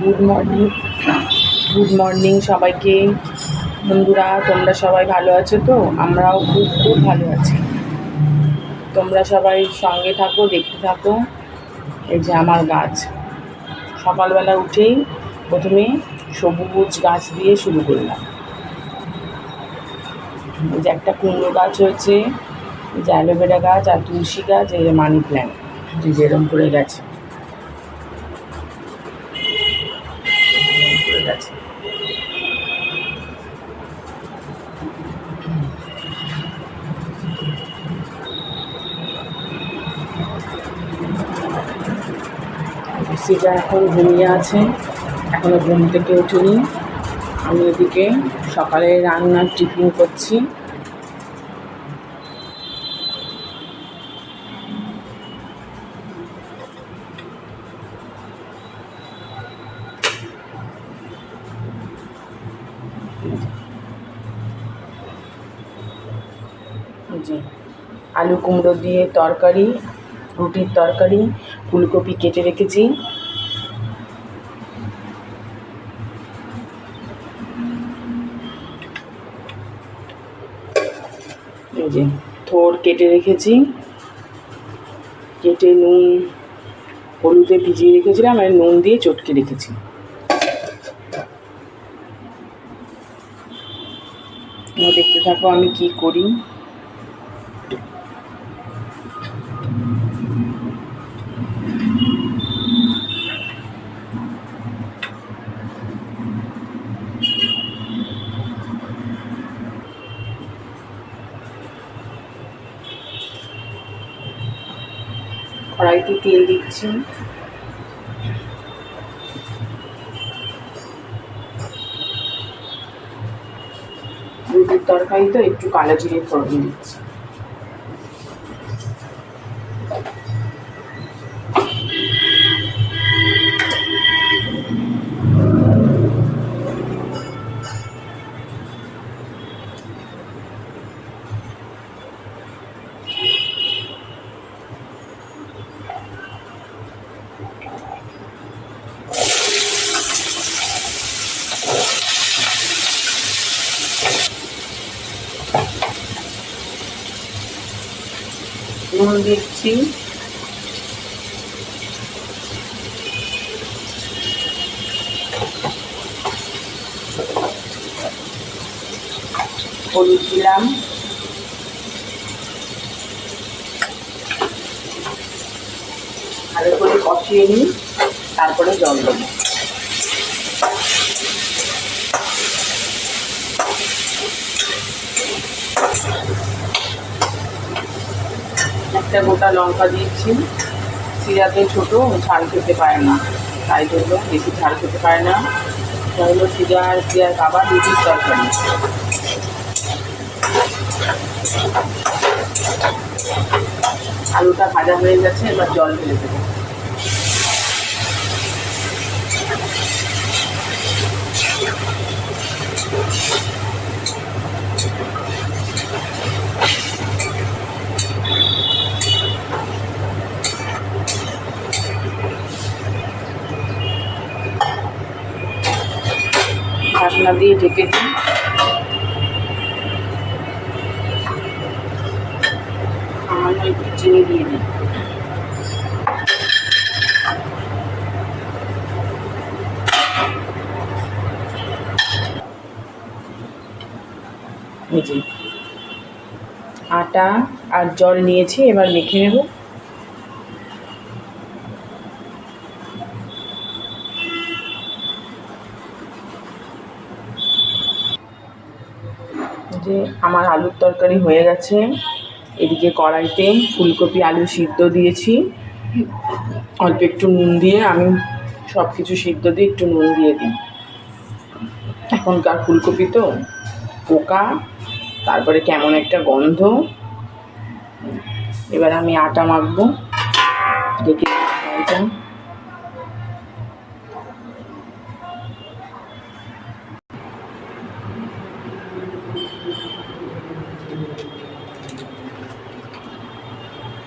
Good morning সবাইকে। বন্ধুরা, তোমরা সবাই ভালো আছো তো? আমরাও খুব খুব ভালো আছি। তোমরা সবাই সঙ্গে থাকো, দেখতে থাকো। এই যে আমার গাছ, সকালবেলা উঠেই প্রথমে সবুজ গাছ দিয়ে শুরু করলাম। এই যে একটা কুমড়ো গাছ হয়েছে, এই যে অ্যালোভেরা গাছ আর তুলসী গাছ, এই যে মানি প্ল্যান্ট, যেরকম করে গেছে। সিজা এখন ঘুমিয়ে আছে, এখনো ঘুম থেকে উঠিনি। আমি এদিকে সকালে রান্নার টিফিন করছি। যে আলু কুমড়ো দিয়ে তরকারি, রুটির তরকারি, ফুলকপি কেটে রেখেছি। এই যে থোড় কেটে রেখেছি, কেটে নুন হলুদে ভিজিয়ে রেখেছিলাম আর নুন দিয়ে চটকে রেখেছি। দেখতে থাকো আমি কি করি। কড়াইতে তেল দিচ্ছি। রুটির তরকারি তো একটু কালো জিরে ফোড়ন দিচ্ছি। নুন দিচ্ছি, হলুদ দিলাম, ভালো করে কষিয়ে নিই, তারপরে জল দেবো। একটা গোটা লঙ্কা দিয়েছি। সিরাতে ছোট, ঝাল খেতে পারে না, তাই জন্য বেশি ঝাল খেতে পারে না। এটা হলো সিজার বাবা রুটির তরকারি। আলুটা ভাজা হয়ে গেছে, এবার জল ঢেলে দেবো। ঢাকনা দিয়ে ঢেকে দিই। সামান্য একটু চিনি দিয়ে দিই। এই যে আটা আর জল নিয়েছি, এবার মেখে নেব। যে আমার আলুর তরকারি হয়ে গেছে। এদিকে কড়াইতে ফুলকপি আলু সিদ্ধ দিয়েছি, অল্প একটু নুন দিয়ে। আমি সব কিছু সিদ্ধ দিয়ে একটু নুন দিয়ে দিই। এখনকার ফুলকপি তো পোকা, তারপরে কেমন একটা গন্ধ। এবার আমি আটা মাখবো। দেখি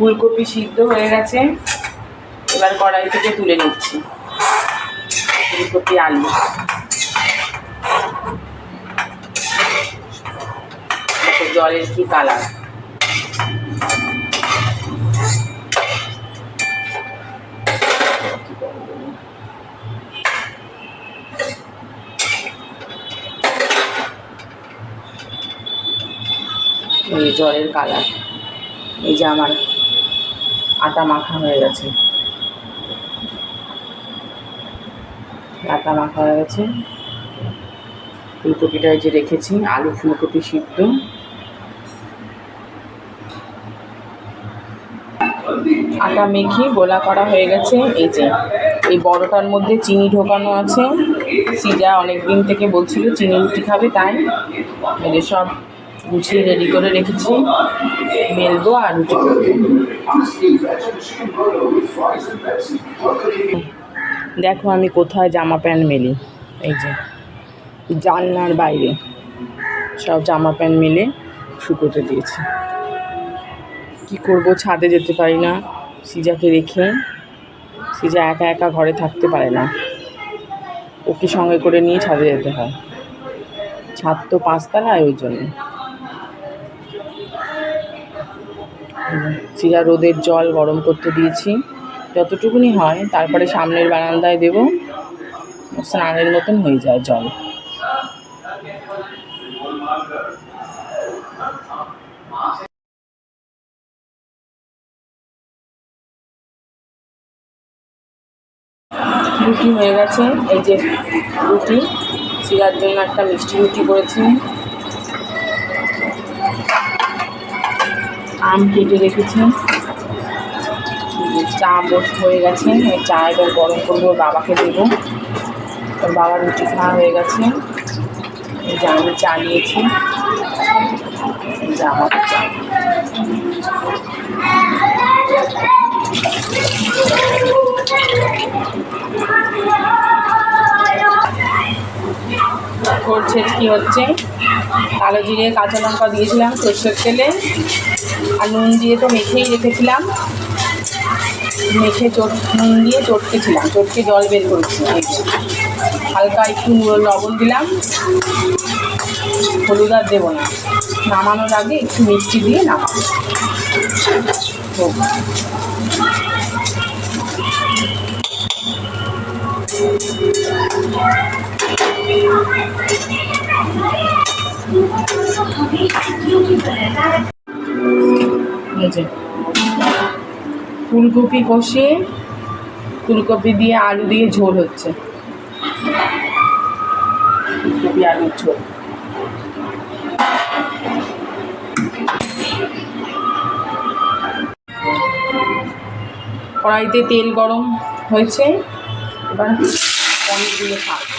ফুলকপি সিদ্ধ হয়ে গেছে, এবার কড়াই থেকে তুলে নিচ্ছি। ফুলকপি আলু। জলের কি কালার! এই জলের কালার। এই যে আমার আটা মাখা হয়ে গেছে, আটা মাখা হয়ে গেছে। ফুলকপিটা যে রেখেছি, আলু ফুলকপি সিদ্ধ। আটা মেখে গোলা করা হয়ে গেছে। এই যে এই বড়টার মধ্যে চিনি ঢোকানো আছে। সিজা অনেক দিন থেকে বলছিল চিনি রুটি খাবে, তাই এদের সব গুছিয়ে রেডি করে রেখেছি। মেলবো আর রুটি করবো। দেখো আমি কোথায় জামা প্যান্ট মেলি। এই যে জানলার বাইরে সব জামা প্যান্ট মেলে শুকোতে দিয়েছি। কি করব, ছাদে যেতে পারি না সিজাকে রেখে। সিজা একা একা ঘরে থাকতে পারে না, ওকে সঙ্গে করে নিয়ে ছাদে যেতে হয়। ছাদ তো 5 তলায়, ওই জন্য। সিজা রোদের জল গরম করতে দিয়েছি, যতটুকুনি হয়। তারপরে সামনের বারান্দায় দেব, স্নানের মতন হয়ে যায় জল। রুটি হয়ে গেছে। এই যে রুটি, সিজার জন্য একটা মিষ্টি রুটি করেছি। আম কেটে রেখেছি। চা হয়ে গেছে, ওই চা এবার গরম করবো, বাবাকে দেবো। ওর বাবার রুটি খাওয়া হয়ে গেছে। এই যে আমি চা নিয়েছি, এই যে আমার চা। করছে কি হচ্ছে, কালো জিরে কাঁচা লঙ্কা দিয়েছিলাম সরষের তেলে, আর নুন দিয়ে তো মেখেই রেখেছিলাম। মেখে নুন দিয়ে চটকেছিলাম, চটকে জল বের করেছি। হালকা একটু লবণ দিলাম, হলুদ আর দেবো না। নামানোর আগে একটু মিষ্টি দিয়ে নামাবো। ফুলকপি কষে, ফুলকপি দিয়ে আলু দিয়ে ঝোল হচ্ছে। ফুলকপি আলুর ঝোল। কড়াইতে তেল গরম হয়েছে, এবার পনিরগুলো ছাড়বো।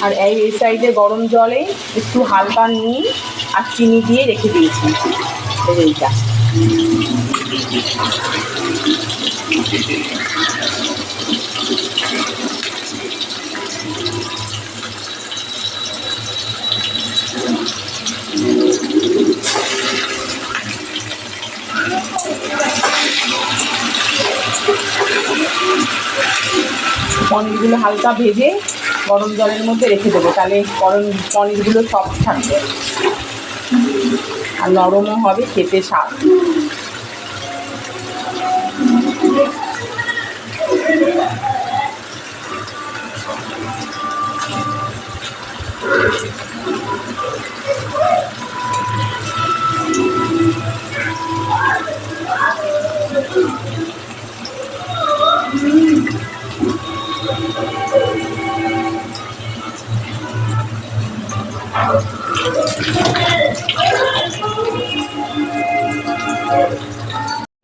আর এই সাইডে গরম জলে একটু হালকা নুন আর চিনি দিয়ে রেখে দিয়েছি। এইটা পনিরগুলো হালকা ভেজে গরম জলের মধ্যে রেখে দেবো, তাহলে পনিরগুলো সফট থাকবে আর নরমও হবে, খেতে স্বাদ।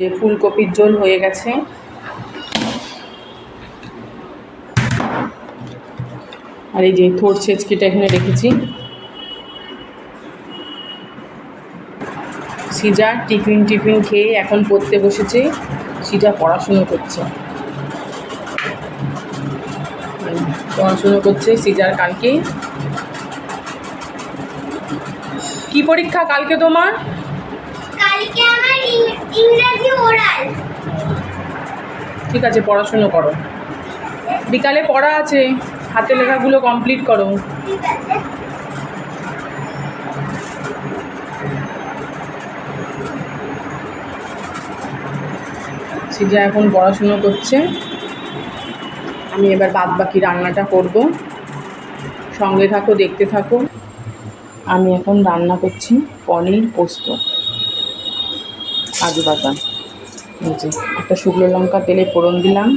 যে ফুলকপির ঝোল হয়ে গেছে। আর এই যে থোড় ছেঁচকিটা এখানে রেখেছি। সিজা টিফিন খেয়ে এখন পড়তে বসেছে। সিজা পড়াশুনো করছে, সিজার কালকে কি পরীক্ষা? কালকে তোমার কালকে আমার ইংরেজি ওরাল। ঠিক আছে, পড়াশুনো করো, বিকালে পড়া আছে, হাতে লেখাগুলো কমপ্লিট করো। ঠিক আছে। সিজা এখন পড়াশুনো করছে, আমি এবার বাদ বাকি রান্নাটা করব, সঙ্গে থাকো, দেখতে থাকো। আমি এখন রান্না করছি পনির পোস্ত, কাজু বাদাম। এই যে একটা শুকনো লঙ্কা তেলে ফোড়ন দিলাম,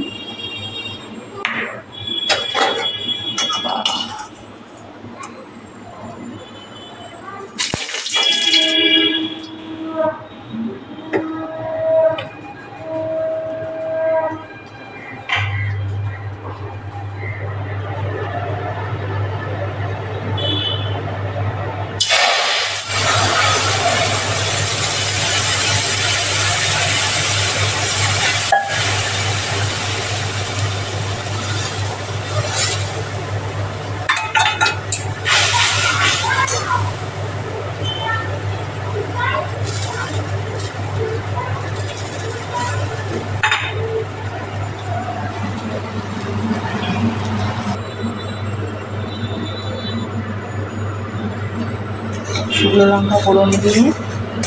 শুকনো লঙ্কা ফোড়ন দিয়ে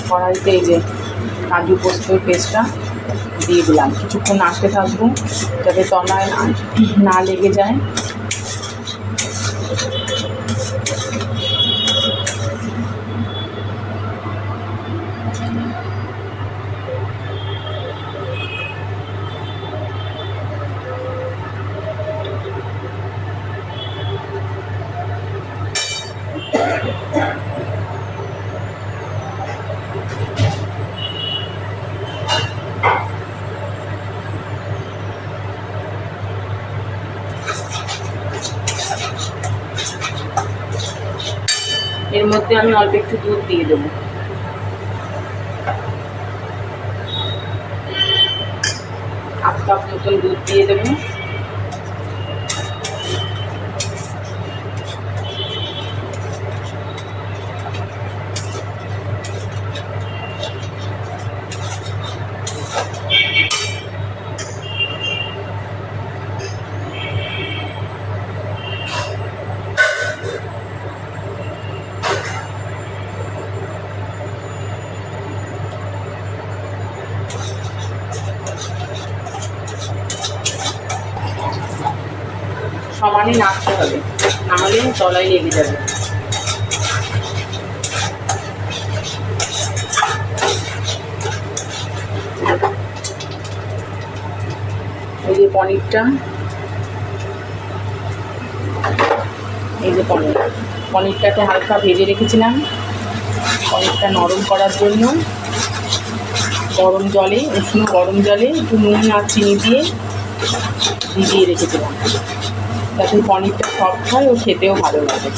কড়াইতে এই যে কাজু পোস্তর পেস্টটা দিয়ে দিলাম, কিছুক্ষণ নাড়তে থাকবো যাতে তলায় না লেগে যায়। এর মধ্যে আমি অল্প একটু দুধ দিয়ে দেবো, হাফ কাপ মতন দুধ দিয়ে দেবো। সমানে নাড়তে হবে, নাহলে তলায় লেগে যাবে। এই যে পনিরটা, এই যে পনিরটাকে হালকা ভেজে রেখেছিলাম, পনিরটা নরম করার জন্য উষ্ণ গরম জলে একটু নুন আর চিনি দিয়ে ভিজিয়ে রেখেছিলাম, যাতে পনিরটা সফট হয় ও খেতেও ভালো লাগে।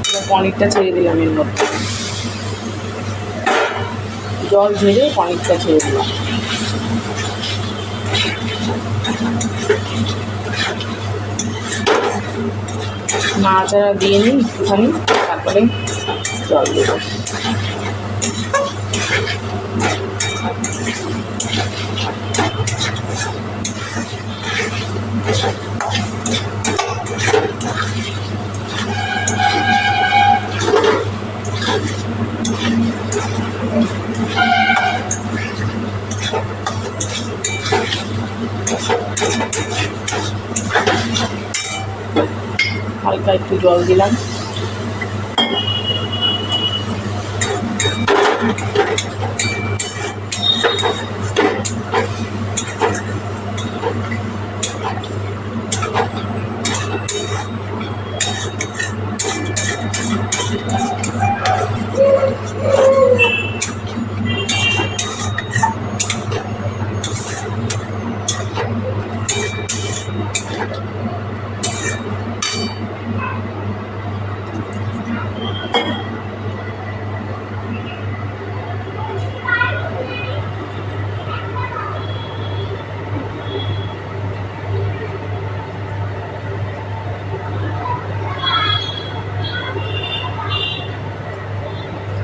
এবার পনিরটা ছেড়ে দিলাম, এর মধ্যে জল ঝেড়ে পনিরটা ছেড়ে দিলাম। নাড়াচাড়া দিয়ে নিই একটুখানি, তারপরে জল দেব। হালকা একটু জল দিলাম,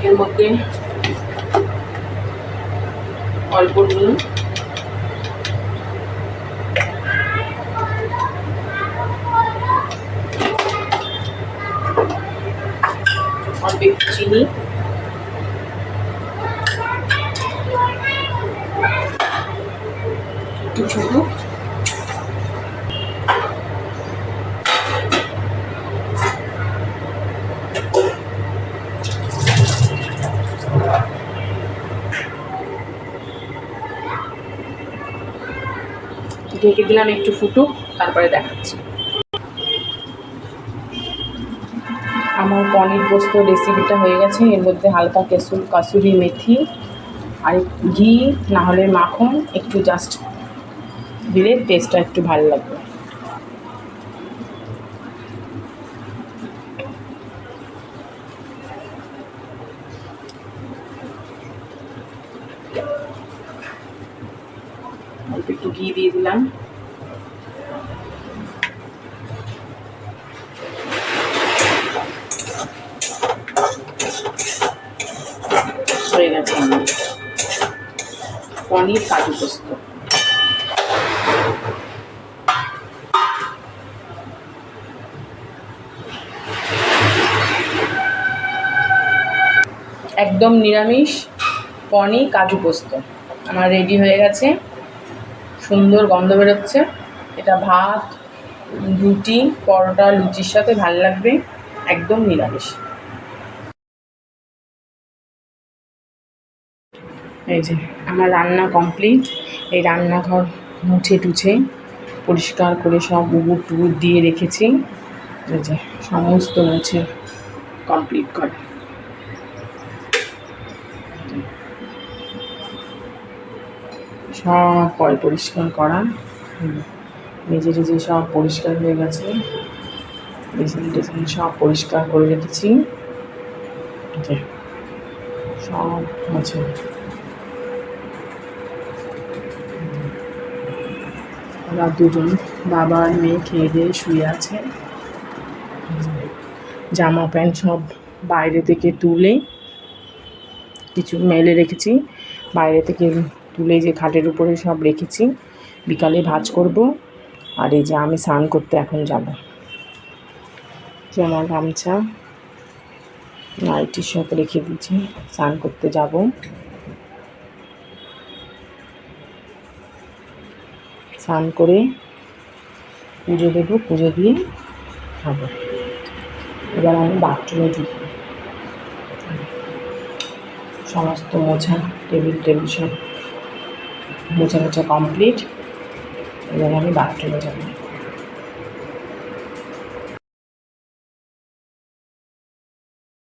এর মধ্যে অল্প নুন, অল্প একটু চিনি, একটু ছোটো, ঢেকে দিলাম একটু ফুটুক, তারপরে দেখাচ্ছি। আমার পনির পোস্ত রেসিপিটা হয়ে গেছে। এর মধ্যে হালকা কাসুরি মেথি আর ঘি না হলে মাখন একটু জাস্ট দিলে টেস্টটা একটু ভালো লাগবে। অল্প একটু ঘি দিয়ে দিলাম। হয়ে গেছে আমার পনির কাজু পোস্ত। একদম নিরামিষ পনির কাজু পোস্ত আমার রেডি হয়ে গেছে। সুন্দর গন্ধ বেরোচ্ছে। এটা ভাত, রুটি, পরোটা, লুচির সাথে ভালো লাগবে। একদম নিরামিষ। এই যে আমার রান্না কমপ্লিট। এই রান্নাঘর মুছে টুছে পরিষ্কার করে সব উবুর টুবুর দিয়ে রেখেছি। এই যে সমস্ত মুছে কমপ্লিট করে সব পরিষ্কার করা। নিজে নিজে সব পরিষ্কার হয়ে গেছে। বেসিন টেসিন সব পরিষ্কার করে রেখেছি। সব আছে। ওরা দুজন বাবা আর মেয়ে খেয়ে দিয়ে শুয়ে আছে। জামা প্যান্ট সব বাইরে থেকে তুলে কিছু মেলে রেখেছি। বাইরে থেকে তুলে যে খাটের উপরে সব রেখেছি। বিকালে ভাঁজ করব। আর এই যে আমি স্নান করতে এখন যাব। যে আমার গামছা নাইটি সব রেখে দিয়েছি, স্নান করতে যাব। স্নান করে পুজো দেবো, পুজো দিয়ে খাবো। এবার আমি বাথরুমে ঢুকবো। সমস্ত মোছা টেবিল সব মোছা কমপ্লিট। এবার আমি বাথরুমে যাব।